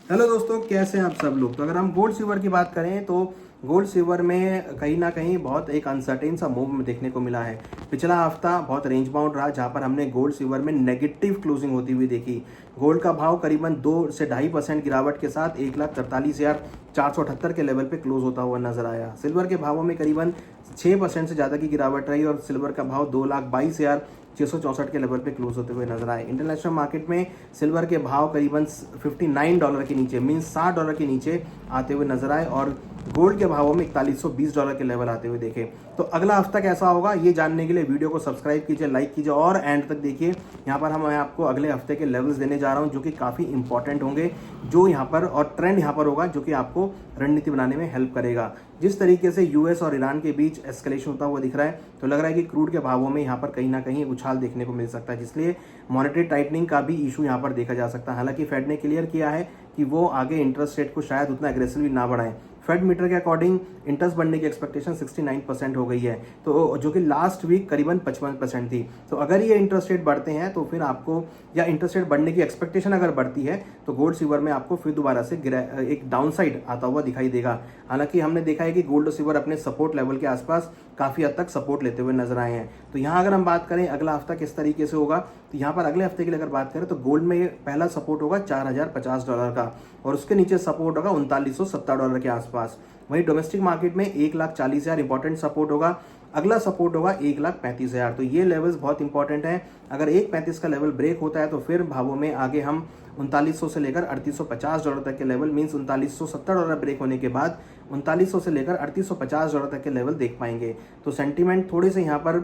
Hello दोस्तों, कैसे हैं आप सब लोग। तो अगर हम गोल्ड सिल्वर की बात करें तो गोल्ड सिल्वर में कहीं ना कहीं बहुत एक अनसर्टेन सा मूव देखने को मिला है। पिछला हफ्ता बहुत रेंज बाउंड रहा, जहां पर हमने गोल्ड सिल्वर में नेगेटिव क्लोजिंग होती हुई देखी। गोल्ड का भाव करीबन 2 से 2.5% गिरावट के साथ 1,43,478 के लेवल पे क्लोज होता हुआ नजर आया। सिल्वर के भावों में करीबन 6% से ज़्यादा की गिरावट रही और सिल्वर का भाव 2,22,664 के लेवल पे क्लोज होते हुए नजर आए। इंटरनेशनल मार्केट में सिल्वर के भाव करीबन $59 के नीचे मीन्स $60 के नीचे आते हुए नजर आए और गोल्ड के भावों में $4120 के लेवल आते हुए देखे। तो अगला हफ्ता कैसा होगा ये जानने के लिए वीडियो को सब्सक्राइब कीजिए, लाइक कीजिए और एंड तक देखिए। यहाँ पर मैं आपको अगले हफ्ते के लेवल्स देने जा रहा हूँ जो कि काफ़ी इंपॉर्टेंट होंगे, जो यहाँ पर और ट्रेंड यहाँ पर होगा जो कि आपको रणनीति बनाने में हेल्प करेगा। जिस तरीके से यूएस और ईरान के बीच एस्केलेशन होता हुआ दिख रहा है, तो लग रहा है कि क्रूड के भावों में यहाँ पर कहीं ना कहीं उछाल देखने को मिल सकता है, जिसलिए मॉनेटरी टाइटनिंग का भी इशू यहाँ पर देखा जा सकता है। हालांकि फेड ने क्लियर किया है कि वो आगे इंटरेस्ट रेट को शायद उतना एग्रेसिवली ना बढ़ाएं। फेड मीटर के अकॉर्डिंग इंटरेस्ट बढ़ने की एक्सपेक्टेशन 69% हो गई है, तो जो कि लास्ट वीक करीबन 55% थी। तो अगर ये इंटरेस्ट रेट बढ़ते हैं तो फिर आपको, या इंटरेस्ट रेट बढ़ने की एक्सपेक्टेशन अगर बढ़ती है तो गोल्ड सिल्वर में आपको फिर दोबारा से एक डाउनसाइड आता हुआ दिखाई देगा। हालांकि हमने देखा है कि गोल्ड और सिल्वर अपने सपोर्ट लेवल के आसपास काफी हद तक सपोर्ट लेते हुए नजर आए हैं। तो यहाँ अगर हम बात करें अगला हफ्ता किस तरीके से होगा, तो यहाँ पर अगले हफ्ते के लिए अगर बात करें तो गोल्ड में पहला सपोर्ट होगा $4,050 का और उसके नीचे सपोर्ट होगा $3,970 के आसपास। वहीं डोमेस्टिक मार्केट में 1,40,000 इंपॉर्टेंट सपोर्ट होगा, अगला सपोर्ट होगा 1,35,000। तो ये लेवल्स बहुत इंपॉर्टेंट हैं। अगर 1,35 का लेवल ब्रेक होता है तो फिर भावों में आगे हम 3900 से लेकर $3,850 तक के लेवल मीन्स $3,970 ब्रेक होने के बाद 3900 से लेकर $3,850 तक के लेवल देख पाएंगे। तो सेंटीमेंट थोड़े से यहाँ पर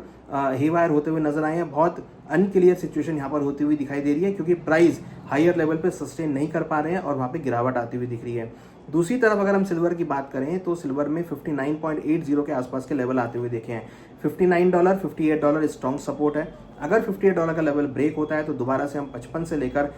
हेवायर होते हुए नजर आए हैं। बहुत अनक्लियर सिचुएशन यहाँ पर होती हुई दिखाई दे रही है, क्योंकि प्राइस हायर लेवल पे सस्टेन नहीं कर पा रहे हैं और वहाँ पे गिरावट आती हुई दिख रही है। दूसरी तरफ अगर हम सिल्वर की बात करें तो सिल्वर में 59.80 के आसपास के लेवल आते हुए देखे हैं। $59, $58 स्ट्रॉन्ग सपोर्ट है। अगर $58 का लेवल ब्रेक होता है तो दोबारा से हम 55 से लेकर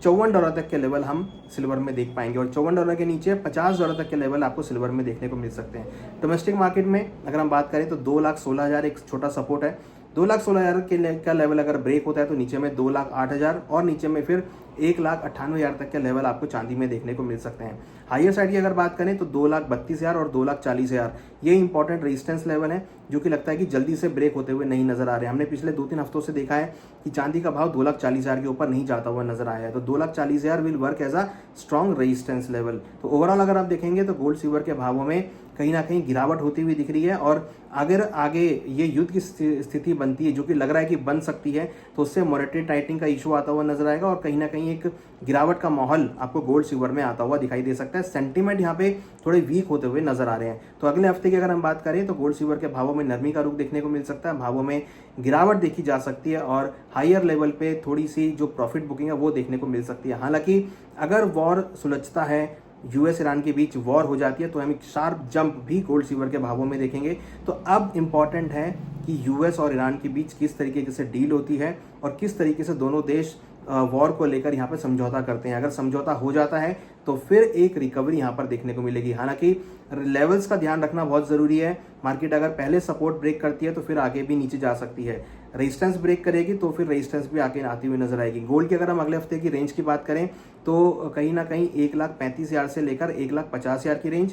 $54 तक के लेवल हम सिल्वर में देख पाएंगे और $54 के नीचे $50 तक के लेवल आपको सिल्वर में देखने को मिल सकते हैं। डोमेस्टिक मार्केट में अगर हम बात करें तो 2,16,000 एक छोटा सपोर्ट है। 2,16,000 का लेवल अगर ब्रेक होता है तो नीचे में 2,08,000 और नीचे में फिर 1,98,000 तक के लेवल आपको चांदी में देखने को मिल सकते हैं। हायर साइड की अगर बात करें तो 2,32,000 और 2,40,000 ये इंपॉर्टेंट रेजिस्टेंस लेवल है, जो कि लगता है कि जल्दी से ब्रेक होते हुए नहीं नजर आ रहे हैं। हमने पिछले 2-3 हफ्तों से देखा है कि चांदी का भाव 2,40,000 के ऊपर नहीं जाता हुआ नजर आया है, तो 2,40,000 will work as a strong resistance level. तो ओवरऑल अगर आप देखेंगे तो गोल्ड सिल्वर के भावों में कहीं ना कहीं गिरावट होती हुई दिख रही है और अगर आगे ये युद्ध की स्थिति बनती है, जो कि लग रहा है कि बन सकती है, तो उससे मॉनेटरी टाइटनिंग का इशू आता हुआ नजर आएगा और कहीं ना कहीं एक गिरावट का माहौल आपको गोल्ड सिल्वर में आता हुआ दिखाई दे सकता है। सेंटीमेंट यहाँ पे थोड़े वीक होते हुए नजर आ रहे हैं। तो अगले हफ्ते की अगर हम बात करें तो गोल्ड सिल्वर के भावों में नरमी का रुख देखने को मिल सकता है, भावों में गिरावट देखी जा सकती है और हायर लेवल पे थोड़ी सी जो प्रॉफिट बुकिंग है वो देखने को मिल सकती है। हालांकि अगर वॉर सुलझता है, यूएस ईरान के बीच वॉर हो जाती है, तो हम एक शार्प जंप भी गोल्ड सिल्वर के भावों में देखेंगे। तो अब इंपॉर्टेंट है कि यूएस और ईरान के बीच किस तरीके से डील होती है और किस तरीके से दोनों देश वॉर को लेकर यहाँ पर समझौता करते हैं। अगर समझौता हो जाता है तो फिर एक रिकवरी यहाँ पर देखने को मिलेगी। हालांकि लेवल्स का ध्यान रखना बहुत जरूरी है। मार्केट अगर पहले सपोर्ट ब्रेक करती है तो फिर आगे भी नीचे जा सकती है, रेजिस्टेंस ब्रेक करेगी तो फिर रेजिस्टेंस भी आगे आती हुई नजर आएगी। गोल्ड की अगर हम अगले हफ्ते की रेंज की बात करें तो कहीं ना कहीं 1,35,000 से लेकर 1,50,000 की रेंज,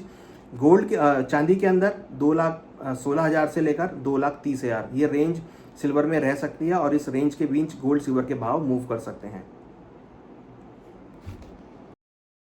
गोल्ड की चांदी के अंदर 2,16,000 से लेकर 2,30,000 ये रेंज सिल्वर में रह सकती है और इस रेंज के बीच गोल्ड सिल्वर के भाव मूव कर सकते हैं।